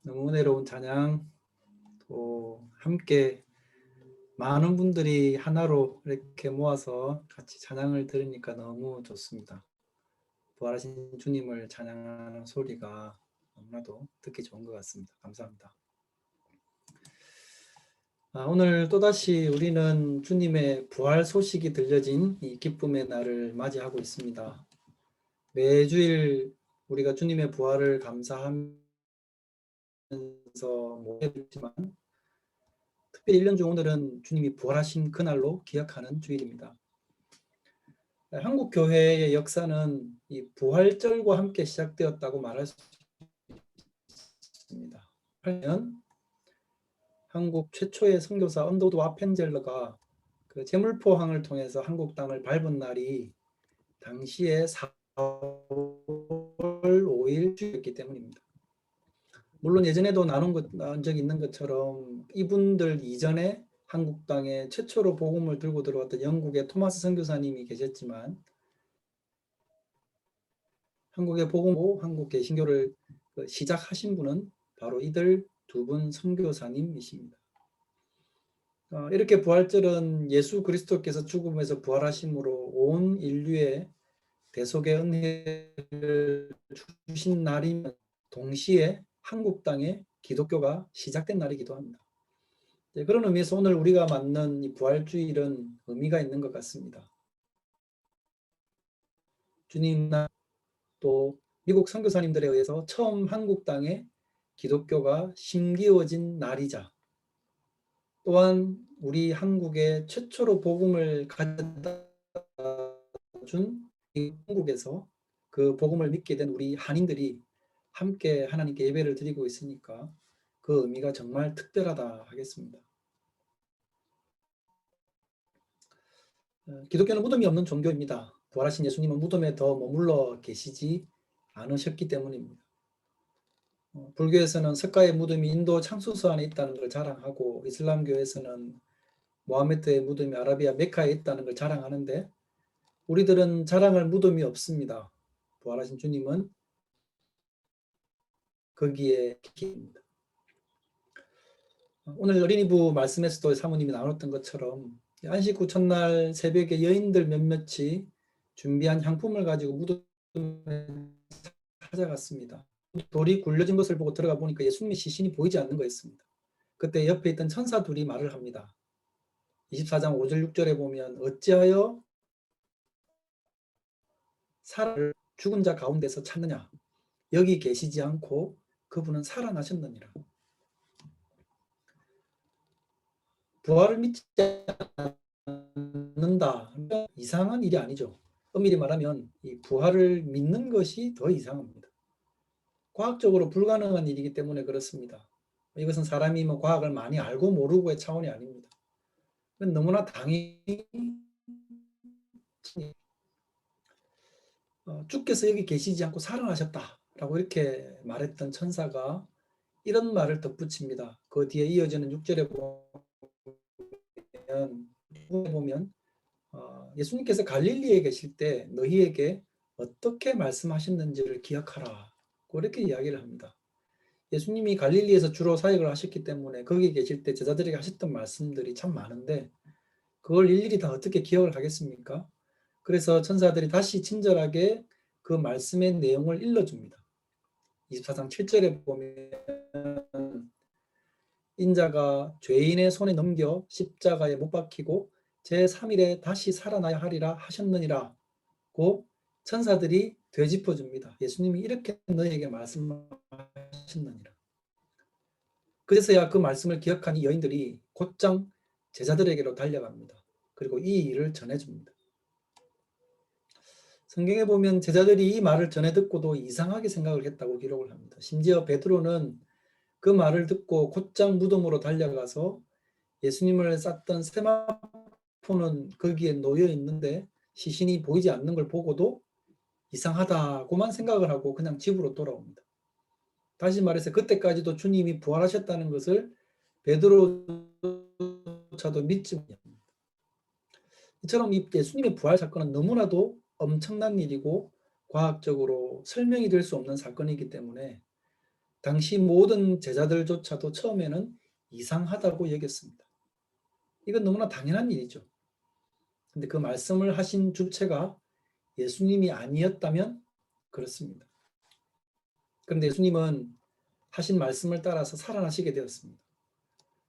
너무 은혜로운 찬양, 또 함께 많은 분들이 하나로 이렇게 모아서 같이 찬양을 들으니까 너무 좋습니다. 부활하신 주님을 찬양하는 소리가 너무나도 듣기 좋은 것 같습니다. 감사합니다. 오늘 또다시 우리는 주님의 부활 소식이 들려진 이 기쁨의 날을 맞이하고 있습니다. 매주일 우리가 주님의 부활을 감사하면서 모여있지만 특별히 1년 중 오늘은 주님이 부활하신 그날로 기억하는 주일입니다. 한국 교회의 역사는 이 부활절과 함께 시작되었다고 말할 수 있습니다. 8년 한국 최초의 선교사 언더우드 아펜젤러가 그 제물포항을 통해서 한국 땅을 밟은 날이 당시에 4월 5일 주였기 때문입니다. 물론 예전에도 나눈 적이 있는 것처럼 이분들 이전에 한국 땅에 최초로 복음을 들고 들어왔던 영국의 토마스 선교사님이 계셨지만 한국의 복음, 한국 개신교를 시작하신 분은 바로 이들 두 분 선교사님이십니다. 이렇게 부활절은 예수 그리스도께서 죽음에서 부활하심으로 온 인류의 대속의 은혜를 주신 날이면 동시에 한국 땅에 기독교가 시작된 날이기도 합니다. 그런 의미에서 오늘 우리가 맞는 이 부활주일은 의미가 있는 것 같습니다. 주님 또 미국 선교사님들에 의해서 처음 한국 땅에 기독교가 심기어진 날이자 또한 우리 한국에 최초로 복음을 가져다 준 한국에서 그 복음을 믿게 된 우리 한인들이 함께 하나님께 예배를 드리고 있으니까 그 의미가 정말 특별하다 하겠습니다. 기독교는 무덤이 없는 종교입니다. 부활하신 예수님은 무덤에 더 머물러 계시지 않으셨기 때문입니다. 불교에서는 석가의 무덤이 인도 창수서 안에 있다는 걸 자랑하고 이슬람교에서는 모하메드의 무덤이 아라비아 메카에 있다는 걸 자랑하는데 우리들은 자랑할 무덤이 없습니다. 부활하신 주님은 거기에 계십니다. 오늘 어린이부 말씀에서도 사모님이 나눴던 것처럼 안식 후 첫날 새벽에 여인들 몇몇이 준비한 향품을 가지고 무덤에 찾아갔습니다. 돌이 굴려진 것을 보고 들어가 보니까 예수님의 시신이 보이지 않는 거였습니다. 그때 옆에 있던 천사 둘이 말을 합니다. 24장 5절 6절에 보면 어찌하여 사람을 죽은 자 가운데서 찾느냐 여기 계시지 않고 그분은 살아나셨느니라. 부활을 믿지 않는다 이상한 일이 아니죠. 엄밀히 말하면 이 부활을 믿는 것이 더 이상합니다. 과학적으로 불가능한 일이기 때문에 그렇습니다. 이것은 사람이 과학을 많이 알고 모르고의 차원이 아닙니다. 너무나 당연히 주께서 여기 계시지 않고 살아나셨다라고 이렇게 말했던 천사가 이런 말을 덧붙입니다. 그 뒤에 이어지는 6절에 보면 예수님께서 갈릴리에 계실 때 너희에게 어떻게 말씀하셨는지를 기억하라. 그렇게 이야기를 합니다. 예수님이 갈릴리에서 주로 사역을 하셨기 때문에 거기 계실 때 제자들에게 하셨던 말씀들이 참 많은데 그걸 일일이 다 어떻게 기억을 하겠습니까? 그래서 천사들이 다시 친절하게 그 말씀의 내용을 일러줍니다. 24장 7절에 보면 인자가 죄인의 손에 넘겨 십자가에 못 박히고 제3일에 다시 살아나야 하리라 하셨느니라 고 천사들이 되짚어줍니다. 예수님이 이렇게 너에게 말씀하셨느니라. 그래서야 그 말씀을 기억한 이 여인들이 곧장 제자들에게로 달려갑니다. 그리고 이 일을 전해줍니다. 성경에 보면 제자들이 이 말을 전해 듣고도 이상하게 생각을 했다고 기록을 합니다. 심지어 베드로는 그 말을 듣고 곧장 무덤으로 달려가서 예수님을 쌌던 세마포는 거기에 놓여 있는데 시신이 보이지 않는 걸 보고도 이상하다고만 생각을 하고 그냥 집으로 돌아옵니다. 다시 말해서 그때까지도 주님이 부활하셨다는 것을 베드로조차도 믿지 못합니다. 이처럼 이 예수님의 부활 사건은 너무나도 엄청난 일이고 과학적으로 설명이 될 수 없는 사건이기 때문에 당시 모든 제자들조차도 처음에는 이상하다고 여겼습니다. 이건 너무나 당연한 일이죠. 근데 그 말씀을 하신 주체가 예수님이 아니었다면 그렇습니다. 그런데 예수님은 하신 말씀을 따라서 살아나시게 되었습니다.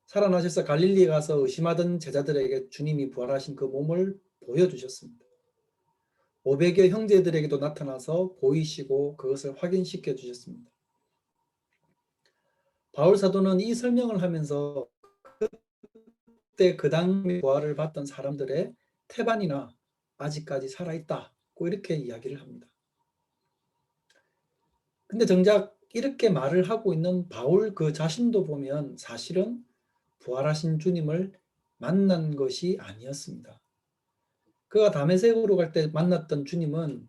살아나셔서 갈릴리에 가서 의심하던 제자들에게 주님이 부활하신 그 몸을 보여주셨습니다. 500여 형제들에게도 나타나서 보이시고 그것을 확인시켜 주셨습니다. 바울 사도는 이 설명을 하면서 그때 그 당시 부활을 받던 사람들의 태반이나 아직까지 살아있다고 이렇게 이야기를 합니다. 근데 정작 이렇게 말을 하고 있는 바울 그 자신도 보면 사실은 부활하신 주님을 만난 것이 아니었습니다. 그가 다메섹으로 갈 때 만났던 주님은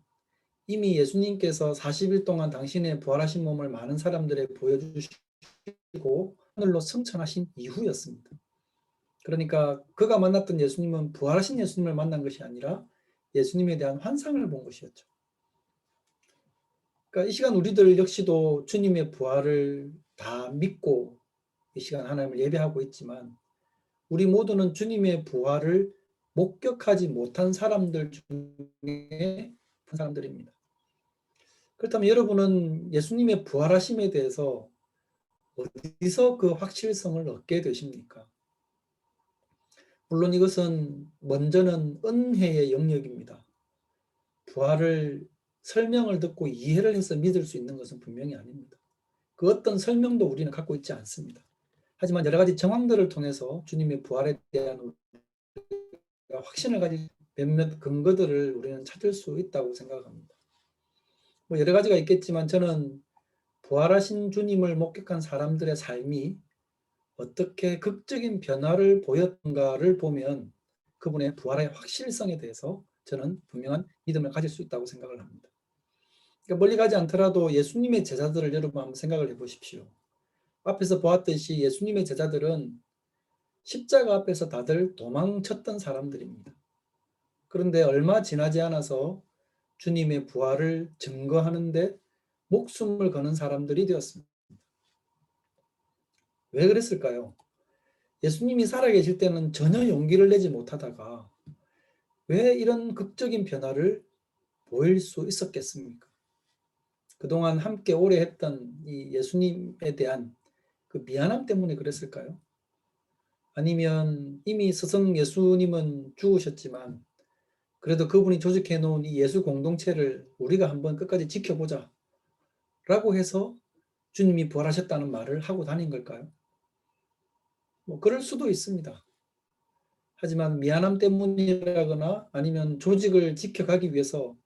이미 예수님께서 40일 동안 당신의 부활하신 몸을 많은 사람들에게 보여주시고 하늘로 승천하신 이후였습니다. 그러니까 그가 만났던 예수님은 부활하신 예수님을 만난 것이 아니라 예수님에 대한 환상을 본 것이었죠. 그러니까 이 시간 우리들 역시도 주님의 부활을 다 믿고 이 시간 하나님을 예배하고 있지만 우리 모두는 주님의 부활을 목격하지 못한 사람들 중에 한 사람들입니다. 그렇다면 여러분은 예수님의 부활하심에 대해서 어디서 그 확실성을 얻게 되십니까? 물론 이것은 먼저는 은혜의 영역입니다. 부활을 설명을 듣고 이해를 해서 믿을 수 있는 것은 분명히 아닙니다. 그 어떤 설명도 우리는 갖고 있지 않습니다. 하지만 여러 가지 정황들을 통해서 주님의 부활에 대한 확신을 가진 몇몇 근거들을 우리는 찾을 수 있다고 생각합니다. 뭐 여러 가지가 있겠지만 저는 부활하신 주님을 목격한 사람들의 삶이 어떻게 극적인 변화를 보였던가를 보면 그분의 부활의 확실성에 대해서 저는 분명한 믿음을 가질 수 있다고 생각을 합니다. 그러니까 멀리 가지 않더라도 예수님의 제자들을 여러분 한번 생각을 해보십시오. 앞에서 보았듯이 예수님의 제자들은 십자가 앞에서 다들 도망쳤던 사람들입니다. 그런데 얼마 지나지 않아서 주님의 부활을 증거하는데 목숨을 거는 사람들이 되었습니다. 왜 그랬을까요? 예수님이 살아계실 때는 전혀 용기를 내지 못하다가 왜 이런 극적인 변화를 보일 수 있었겠습니까? 그동안 함께 오래 했던 이 예수님에 대한 그 미안함 때문에 그랬을까요? 아니면 이미 스승 예수님은 죽으셨지만 그래도 그분이 조직해 놓은 이 예수 공동체를 우리가 한번 끝까지 지켜보자 라고 해서 주님이 부활하셨다는 말을 하고 다닌 걸까요? 뭐 그럴 수도 있습니다. 하지만 미안함 때문이라거나 아니면 조직을 지켜가기 위해서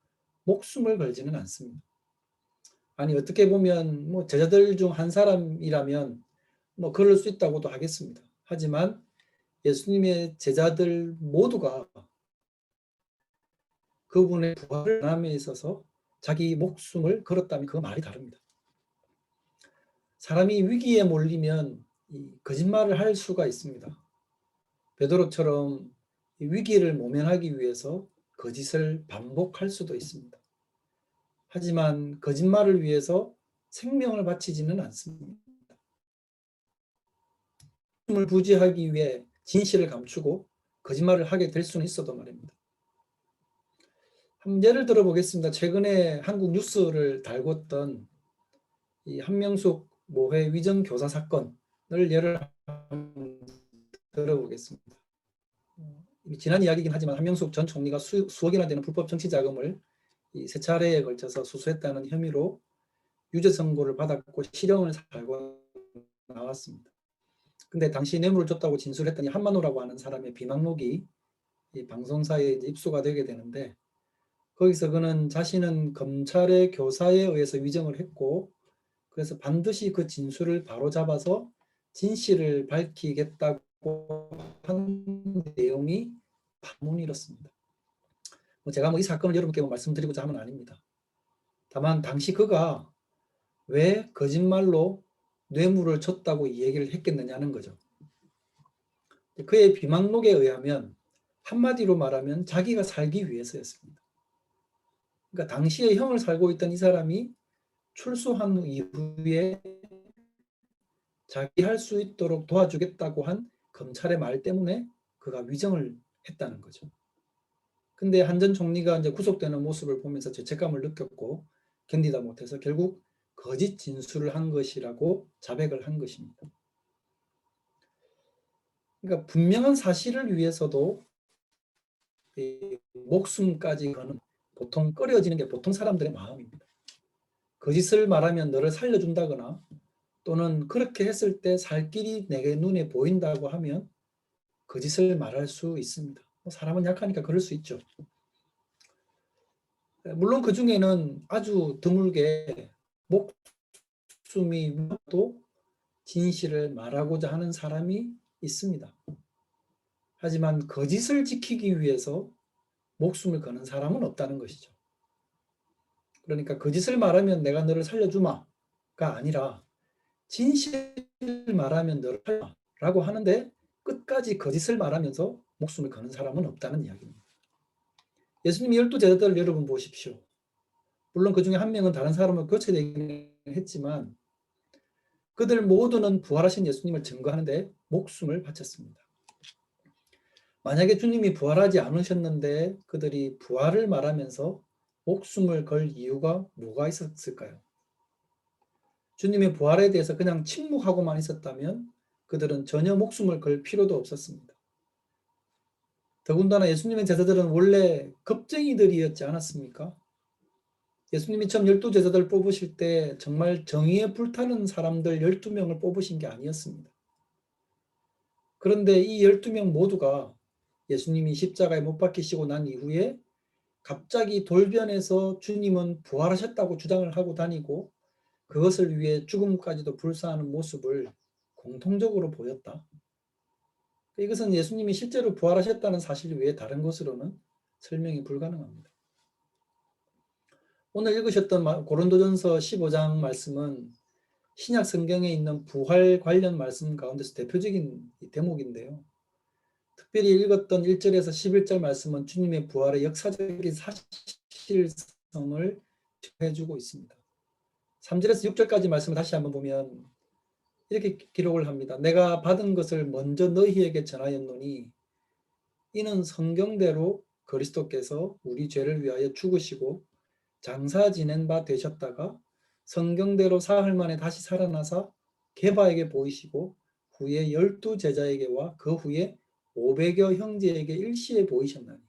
목숨을 걸지는 않습니다. 아니 어떻게 보면 뭐 제자들 중 한 사람이라면 뭐 그럴 수 있다고도 하겠습니다. 하지만 예수님의 제자들 모두가 그분의 부활을 전함에 있어서 자기 목숨을 걸었다면 그 말이 다릅니다. 사람이 위기에 몰리면 거짓말을 할 수가 있습니다. 베드로처럼 위기를 모면하기 위해서 거짓을 반복할 수도 있습니다. 하지만 거짓말을 위해서 생명을 바치지는 않습니다. 힘을 부지하기 위해 진실을 감추고 거짓말을 하게 될 수는 있어도 말입니다. 한 예를 들어보겠습니다. 최근에 한국 뉴스를 달궜던 이 한명숙 모회 위정 교사 사건을 예를 들어보겠습니다. 지난 이야기이긴 하지만 한명숙 전 총리가 수억이나 되는 불법 정치 자금을 세 차례에 걸쳐서 수수했다는 혐의로 유죄 선고를 받았고 실형을 살고 나왔습니다. 근데 당시 뇌물을 줬다고 진술했더니 한만호라고 하는 사람의 비망록이 이 방송사에 입수가 되게 되는데 거기서 그는 자신은 검찰의 교사에 의해서 위정을 했고 그래서 반드시 그 진술을 바로잡아서 진실을 밝히겠다고 한 내용이 파문이 일었습니다. 제가 이 사건을 여러분께 말씀드리고자 하는 건 아닙니다. 다만 당시 그가 왜 거짓말로 뇌물을 줬다고 이 얘기를 했겠느냐는 거죠. 그의 비망록에 의하면 한마디로 말하면 자기가 살기 위해서였습니다. 그러니까 당시에 형을 살고 있던 이 사람이 출소한 이후에 자기 할 수 있도록 도와주겠다고 한 검찰의 말 때문에 그가 위정을 했다는 거죠. 근데 한 전 총리가 이제 구속되는 모습을 보면서 죄책감을 느꼈고 견디다 못해서 결국 거짓 진술을 한 것이라고 자백을 한 것입니다. 그러니까 분명한 사실을 위해서도 목숨까지 거는 보통 꺼려지는 게 보통 사람들의 마음입니다. 거짓을 말하면 너를 살려준다거나 또는 그렇게 했을 때 살 길이 내게 눈에 보인다고 하면 거짓을 말할 수 있습니다. 사람은 약하니까 그럴 수 있죠. 물론 그 중에는 아주 드물게 목숨이 위험도 진실을 말하고자 하는 사람이 있습니다. 하지만 거짓을 지키기 위해서 목숨을 거는 사람은 없다는 것이죠. 그러니까 거짓을 말하면 내가 너를 살려주마가 아니라 진실을 말하면 너를 살려라고 하는데 끝까지 거짓을 말하면서 목숨을 거는 사람은 없다는 이야기입니다. 예수님이 12제자들을 여러분 보십시오. 물론 그 중에 한 명은 다른 사람을 교체되긴 했지만 그들 모두는 부활하신 예수님을 증거하는데 목숨을 바쳤습니다. 만약에 주님이 부활하지 않으셨는데 그들이 부활을 말하면서 목숨을 걸 이유가 뭐가 있었을까요? 주님의 부활에 대해서 그냥 침묵하고만 있었다면 그들은 전혀 목숨을 걸 필요도 없었습니다. 더군다나 예수님의 제자들은 원래 겁쟁이들이었지 않았습니까? 예수님이 처음 12제자들 뽑으실 때 정말 정의에 불타는 사람들 12명을 뽑으신 게 아니었습니다. 그런데 이 12명 모두가 예수님이 십자가에 못 박히시고 난 이후에 갑자기 돌변해서 주님은 부활하셨다고 주장을 하고 다니고 그것을 위해 죽음까지도 불사하는 모습을 공통적으로 보였다. 이것은 예수님이 실제로 부활하셨다는 사실 외에 다른 것으로는 설명이 불가능합니다. 오늘 읽으셨던 고린도전서 15장 말씀은 신약 성경에 있는 부활 관련 말씀 가운데서 대표적인 대목인데요. 특별히 읽었던 1절에서 11절 말씀은 주님의 부활의 역사적인 사실성을 해주고 있습니다. 3절에서 6절까지 말씀을 다시 한번 보면 이렇게 기록을 합니다. 내가 받은 것을 먼저 너희에게 전하였노니 이는 성경대로 그리스도께서 우리 죄를 위하여 죽으시고 장사 지낸 바 되셨다가 성경대로 사흘 만에 다시 살아나사 게바에게 보이시고 후에 12제자에게와 그 후에 500여 형제에게 일시에 보이셨나니.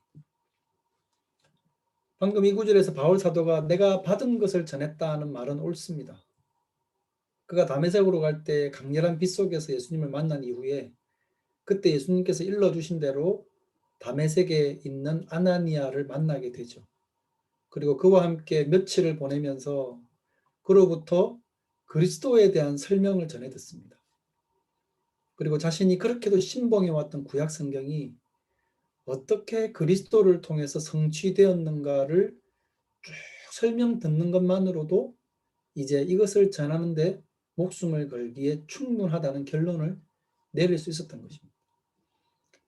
방금 이 구절에서 바울 사도가 내가 받은 것을 전했다는 말은 옳습니다. 그가 다메섹으로 갈 때 강렬한 빛 속에서 예수님을 만난 이후에 그때 예수님께서 일러주신 대로 다메섹에 있는 아나니아를 만나게 되죠. 그리고 그와 함께 며칠을 보내면서 그로부터 그리스도에 대한 설명을 전해 듣습니다. 그리고 자신이 그렇게도 신봉해왔던 구약 성경이 어떻게 그리스도를 통해서 성취되었는가를 쭉 설명 듣는 것만으로도 이제 이것을 전하는데 목숨을 걸기에 충분하다는 결론을 내릴 수 있었던 것입니다.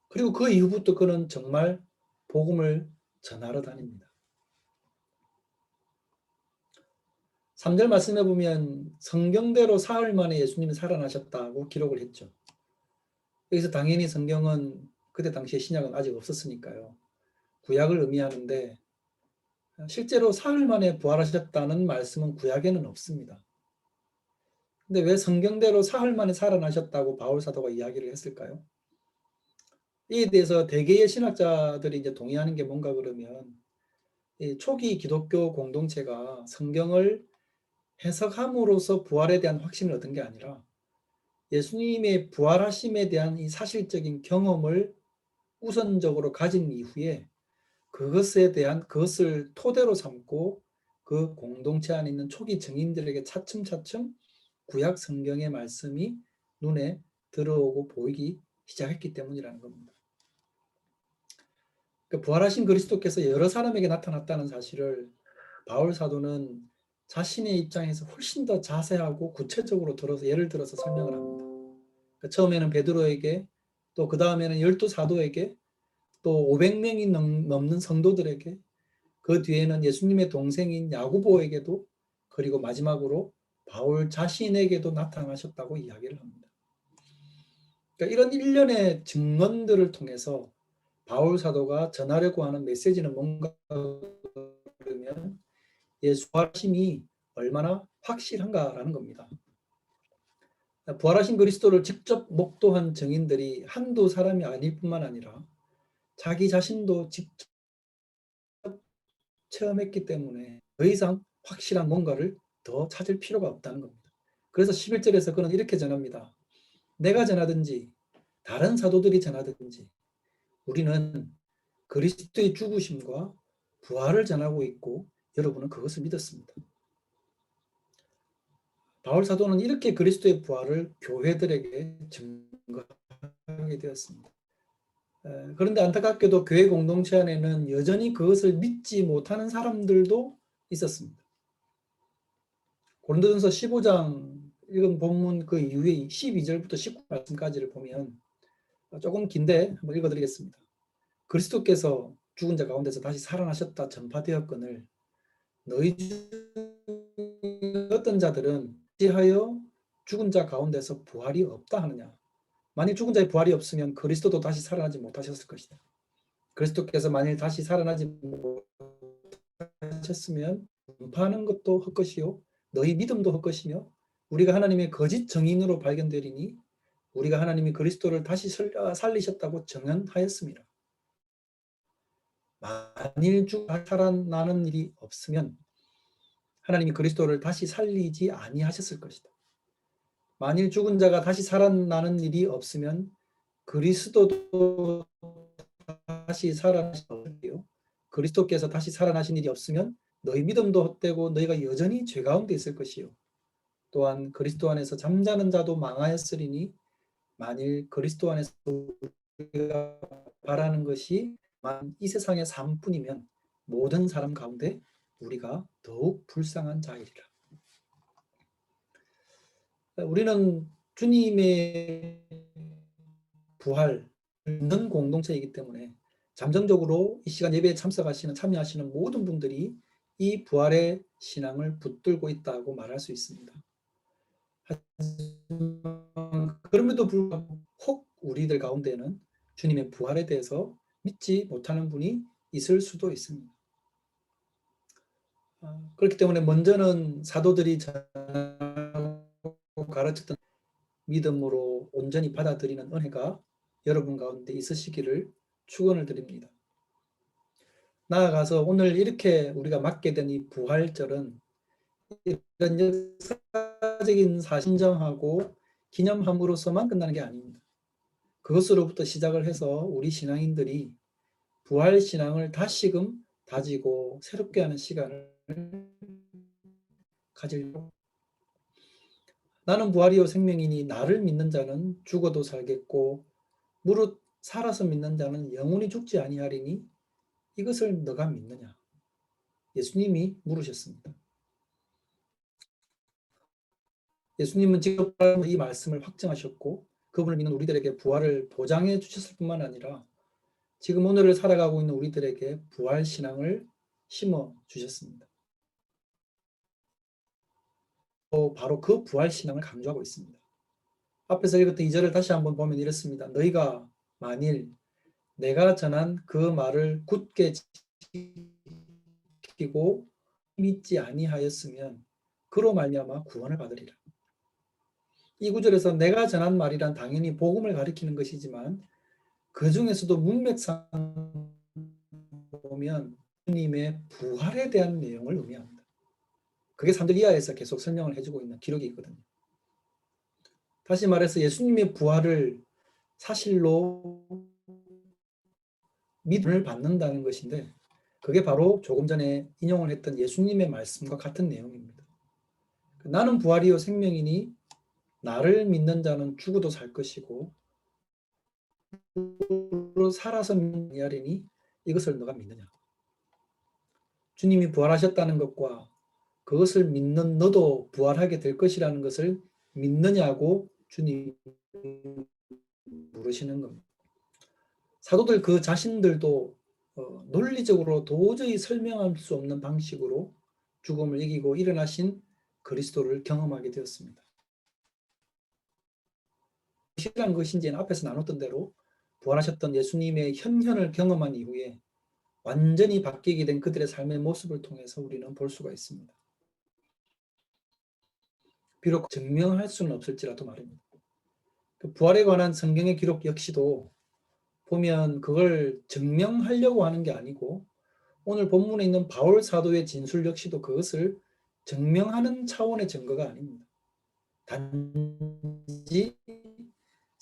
그리고 그 이후부터 그는 정말 복음을 전하러 다닙니다. 3절 말씀해 보면 성경대로 사흘 만에 예수님이 살아나셨다고 기록을 했죠. 여기서 당연히 성경은 그때 당시에 신약은 아직 없었으니까요. 구약을 의미하는데 실제로 사흘 만에 부활하셨다는 말씀은 구약에는 없습니다. 근데 왜 성경대로 사흘 만에 살아나셨다고 바울 사도가 이야기를 했을까요? 이에 대해서 대개의 신학자들이 이제 동의하는 게 뭔가 그러면 이 초기 기독교 공동체가 성경을 해석함으로써 부활에 대한 확신을 얻은 게 아니라 예수님의 부활하심에 대한 이 사실적인 경험을 우선적으로 가진 이후에 그것을 토대로 삼고 그 공동체 안에 있는 초기 증인들에게 차츰차츰 구약 성경의 말씀이 눈에 들어오고 보이기 시작했기 때문이라는 겁니다. 그러니까 부활하신 그리스도께서 여러 사람에게 나타났다는 사실을 바울 사도는 자신의 입장에서 훨씬 더 자세하고 구체적으로 예를 들어서 설명을 합니다. 그러니까 처음에는 베드로에게 또 그 다음에는 12사도에게 또 500명이 넘는 성도들에게 그 뒤에는 예수님의 동생인 야고보에게도 그리고 마지막으로 바울 자신에게도 나타나셨다고 이야기를 합니다. 그러니까 이런 일련의 증언들을 통해서 바울 사도가 전하려고 하는 메시지는 뭔가 그러면 예수 부활하심이 얼마나 확실한가라는 겁니다. 부활하신 그리스도를 직접 목도한 증인들이 한두 사람이 아닐 뿐만 아니라 자기 자신도 직접 체험했기 때문에 더 이상 확실한 뭔가를 더 찾을 필요가 없다는 겁니다. 그래서 11절에서 그는 이렇게 전합니다. 내가 전하든지 다른 사도들이 전하든지 우리는 그리스도의 죽으심과 부활을 전하고 있고 여러분은 그것을 믿었습니다. 바울 사도는 이렇게 그리스도의 부활을 교회들에게 증거하게 되었습니다. 그런데 안타깝게도 교회 공동체 안에는 여전히 그것을 믿지 못하는 사람들도 있었습니다. 고린도전서 15장 읽은 본문 그 이후에 12절부터 19말씀까지를 보면 조금 긴데 한번 읽어드리겠습니다. 그리스도께서 죽은 자 가운데서 다시 살아나셨다 전파되었거늘 너희 중 어떤 자들은 어찌하여 죽은 자 가운데서 부활이 없다 하느냐. 만일 죽은 자의 부활이 없으면 그리스도도 다시 살아나지 못하셨을 것이다. 그리스도께서 만일 다시 살아나지 못하셨으면 전파하는 것도 헛것이요 너희 믿음도 헛것이며 우리가 하나님의 거짓 증인으로 발견되리니 우리가 하나님이 그리스도를 다시 살리셨다고 증언하였습니다. 만일 죽어 살아나는 일이 없으면 하나님이 그리스도를 다시 살리지 아니하셨을 것이다. 만일 죽은 자가 다시 살아나는 일이 없으면 그리스도도 다시 살아나시고요. 그리스도께서 다시 살아나신 일이 없으면 너희 믿음도 헛되고 너희가 여전히 죄 가운데 있을 것이요. 또한 그리스도 안에서 잠자는 자도 망하였으리니 만일 그리스도 안에서 우리가 바라는 것이 이 세상의 삶뿐이면 모든 사람 가운데 우리가 더욱 불쌍한 자이리라. 우리는 주님의 부활 있는 공동체이기 때문에 잠정적으로 이 시간 예배에 참여하시는 모든 분들이 이 부활의 신앙을 붙들고 있다고 말할 수 있습니다. 그럼에도 불구하고 혹 우리들 가운데는 주님의 부활에 대해서 믿지 못하는 분이 있을 수도 있습니다. 그렇기 때문에 먼저는 사도들이 가르쳤던 믿음으로 온전히 받아들이는 은혜가 여러분 가운데 있으시기를 축원을 드립니다. 나아가서 오늘 이렇게 우리가 맞게 된 이 부활절은 이런 역사적인 사실정하고 기념함으로서만 끝나는 게 아닙니다. 그것으로부터 시작을 해서 우리 신앙인들이 부활 신앙을 다시금 다지고 새롭게 하는 시간을 가지려고. 나는 부활이요 생명이니 나를 믿는 자는 죽어도 살겠고 무릇 살아서 믿는 자는 영원히 죽지 아니하리니 이것을 너가 믿느냐? 예수님이 물으셨습니다. 예수님은 직접 이 말씀을 확증하셨고 그분을 믿는 우리들에게 부활을 보장해 주셨을 뿐만 아니라 지금 오늘을 살아가고 있는 우리들에게 부활 신앙을 심어 주셨습니다. 바로 그 부활 신앙을 강조하고 있습니다. 앞에서 읽었던 2절을 다시 한번 보면 이렇습니다. 너희가 만일 내가 전한 그 말을 굳게 지키고 믿지 아니하였으면 그로 말미암아 구원을 받으리라. 이 구절에서 내가 전한 말이란 당연히 복음을 가리키는 것이지만 그 중에서도 문맥상 보면 주님의 부활에 대한 내용을 의미합니다. 그게 3절 이하에서 계속 설명을 해주고 있는 기록이 있거든요. 다시 말해서 예수님의 부활을 사실로 믿음을 받는다는 것인데 그게 바로 조금 전에 인용을 했던 예수님의 말씀과 같은 내용입니다. 나는 부활이요 생명이니 나를 믿는 자는 죽어도 살 것이고 살아서 믿는 자리니 이것을 너가 믿느냐. 주님이 부활하셨다는 것과 그것을 믿는 너도 부활하게 될 것이라는 것을 믿느냐고 주님이 물으시는 겁니다. 사도들 그 자신들도 논리적으로 도저히 설명할 수 없는 방식으로 죽음을 이기고 일어나신 그리스도를 경험하게 되었습니다. 무엇이란 것인지는 앞에서 나눴던 대로 부활하셨던 예수님의 현현을 경험한 이후에 완전히 바뀌게 된 그들의 삶의 모습을 통해서 우리는 볼 수가 있습니다. 비록 증명할 수는 없을지라도 말입니다. 그 부활에 관한 성경의 기록 역시도 보면 그걸 증명하려고 하는 게 아니고 오늘 본문에 있는 바울 사도의 진술 역시도 그것을 증명하는 차원의 증거가 아닙니다. 단지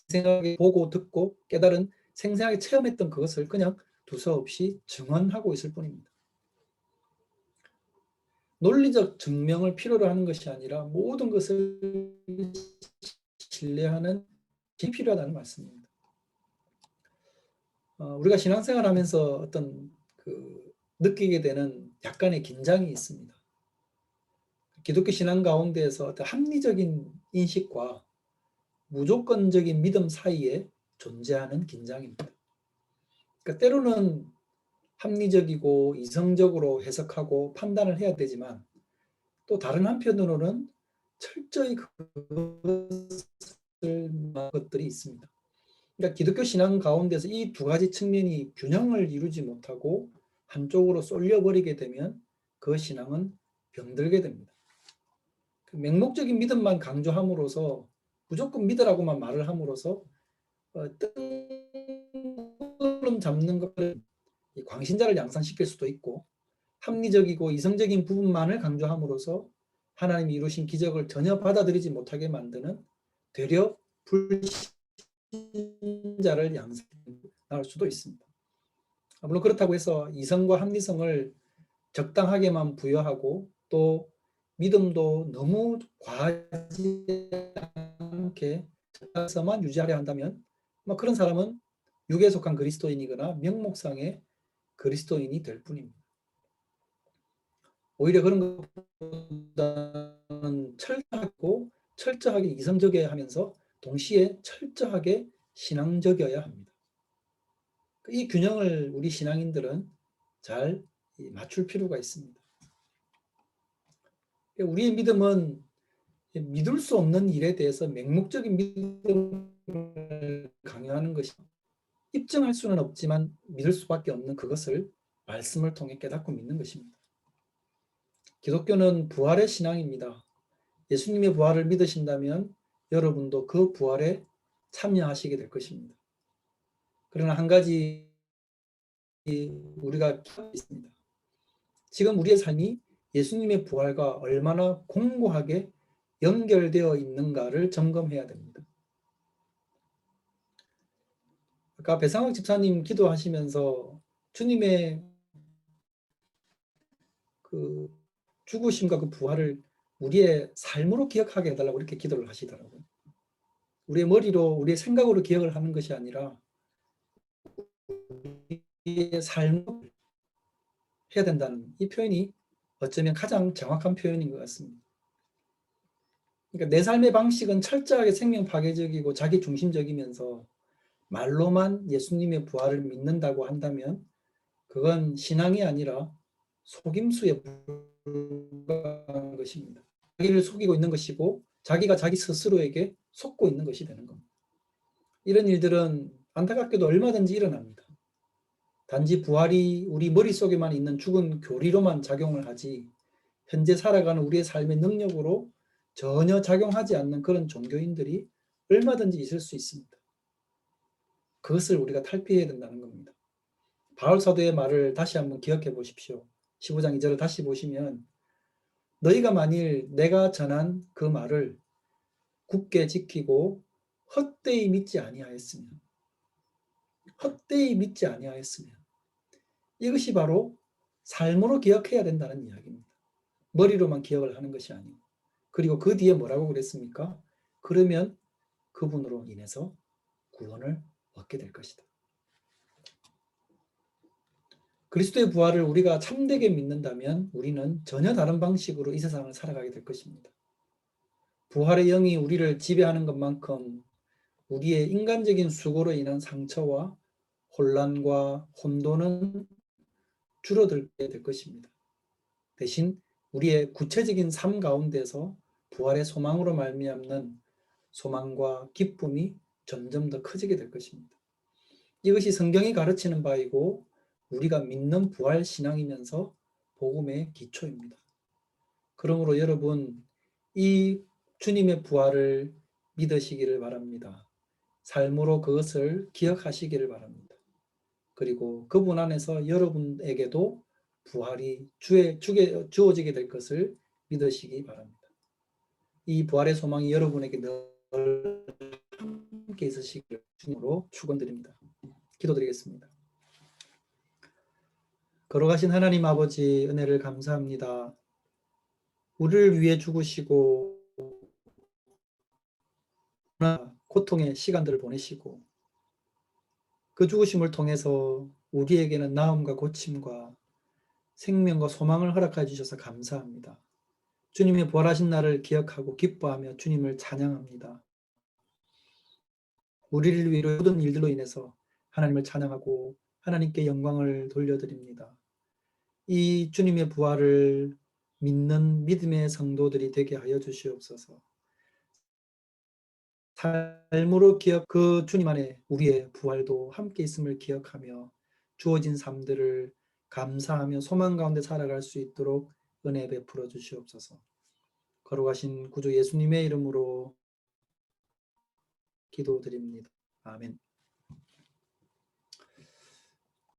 생생하게 보고 듣고 깨달은 생생하게 체험했던 그것을 그냥 두서없이 증언하고 있을 뿐입니다. 논리적 증명을 필요로 하는 것이 아니라 모든 것을 신뢰하는 게 필요하다는 말씀입니다. 우리가 신앙생활하면서 어떤 느끼게 되는 약간의 긴장이 있습니다. 기독교 신앙 가운데에서 어떤 합리적인 인식과 무조건적인 믿음 사이에 존재하는 긴장입니다. 그러니까 때로는 합리적이고 이성적으로 해석하고 판단을 해야 되지만 또 다른 한편으로는 철저히 것들이 있습니다. 그러니까 기독교 신앙 가운데서 이 두 가지 측면이 균형을 이루지 못하고 한쪽으로 쏠려버리게 되면 그 신앙은 병들게 됩니다. 맹목적인 믿음만 강조함으로써 무조건 믿으라고만 말을 함으로써 뜬구름 잡는 것을 광신자를 양산시킬 수도 있고 합리적이고 이성적인 부분만을 강조함으로써 하나님이 이루신 기적을 전혀 받아들이지 못하게 만드는 되려 불신자를 양산할 수도 있습니다. 물론 그렇다고 해서 이성과 합리성을 적당하게만 부여하고 또 믿음도 너무 과하지 않게 적당서만 유지하려 한다면 그런 사람은 육에 속한 그리스도인이거나 명목상의 그리스도인이 될 뿐입니다. 오히려 그런 것보다는 철저하게 이성적이어야 하면서 동시에 철저하게 신앙적이어야 합니다. 이 균형을 우리 신앙인들은 잘 맞출 필요가 있습니다. 우리의 믿음은 믿을 수 없는 일에 대해서 맹목적인 믿음을 강요하는 것이 입증할 수는 없지만 믿을 수밖에 없는 그것을 말씀을 통해 깨닫고 믿는 것입니다. 기독교는 부활의 신앙입니다. 예수님의 부활을 믿으신다면 여러분도 그 부활에 참여하시게 될 것입니다. 그러나 한 가지 우리가 있습니다. 지금 우리의 삶이 예수님의 부활과 얼마나 공고하게 연결되어 있는가를 점검해야 됩니다. 아까 배상욱 집사님 기도하시면서 주님의 그 죽으심과 그 부활을 우리의 삶으로 기억하게 해달라고 이렇게 기도를 하시더라고요. 우리의 머리로 우리의 생각으로 기억을 하는 것이 아니라 우리의 삶으로 해야 된다는 이 표현이 어쩌면 가장 정확한 표현인 것 같습니다. 그러니까 내 삶의 방식은 철저하게 생명 파괴적이고 자기 중심적이면서 말로만 예수님의 부활을 믿는다고 한다면 그건 신앙이 아니라 속임수에 불과한 것입니다. 자기를 속이고 있는 것이고 자기가 자기 스스로에게 속고 있는 것이 되는 겁니다. 이런 일들은 안타깝게도 얼마든지 일어납니다. 단지 부활이 우리 머릿속에만 있는 죽은 교리로만 작용을 하지 현재 살아가는 우리의 삶의 능력으로 전혀 작용하지 않는 그런 종교인들이 얼마든지 있을 수 있습니다. 그것을 우리가 탈피해야 된다는 겁니다. 바울 사도의 말을 다시 한번 기억해 보십시오. 15장 2절을 다시 보시면 너희가 만일 내가 전한 그 말을 굳게 지키고 헛되이 믿지 아니하였으면 이것이 바로 삶으로 기억해야 된다는 이야기입니다. 머리로만 기억을 하는 것이 아니고 그리고 그 뒤에 뭐라고 그랬습니까? 그러면 그분으로 인해서 구원을 얻게 될 것이다. 그리스도의 부활을 우리가 참되게 믿는다면 우리는 전혀 다른 방식으로 이 세상을 살아가게 될 것입니다. 부활의 영이 우리를 지배하는 것만큼 우리의 인간적인 수고로 인한 상처와 혼란과 혼돈은 줄어들게 될 것입니다. 대신 우리의 구체적인 삶 가운데서 부활의 소망으로 말미암는 소망과 기쁨이 점점 더 커지게 될 것입니다. 이것이 성경이 가르치는 바이고 우리가 믿는 부활 신앙이면서 복음의 기초입니다. 그러므로 여러분, 이 주님의 부활을 믿으시기를 바랍니다. 삶으로 그것을 기억하시기를 바랍니다. 그리고 그분 안에서 여러분에게도 부활이 주어지게 될 것을 믿으시기 바랍니다. 이 부활의 소망이 여러분에게 늘 함께 있으시기를 주님으로 축원드립니다. 기도드리겠습니다. 걸어가신 하나님 아버지, 은혜를 감사합니다. 우리를 위해 죽으시고 고통의 시간들을 보내시고 그 죽으심을 통해서 우리에게는 나음과 고침과 생명과 소망을 허락해 주셔서 감사합니다. 주님의 부활하신 날을 기억하고 기뻐하며 주님을 찬양합니다. 우리를 위해 모든 일들로 인해서 하나님을 찬양하고 하나님께 영광을 돌려드립니다. 이 주님의 부활을 믿는 믿음의 성도들이 되게 하여 주시옵소서. 삶으로 그 주님 안에 우리의 부활도 함께 있음을 기억하며 주어진 삶들을 감사하며 소망 가운데 살아갈 수 있도록 은혜 베풀어 주시옵소서. 걸어가신 구주 예수님의 이름으로 기도드립니다. 아멘.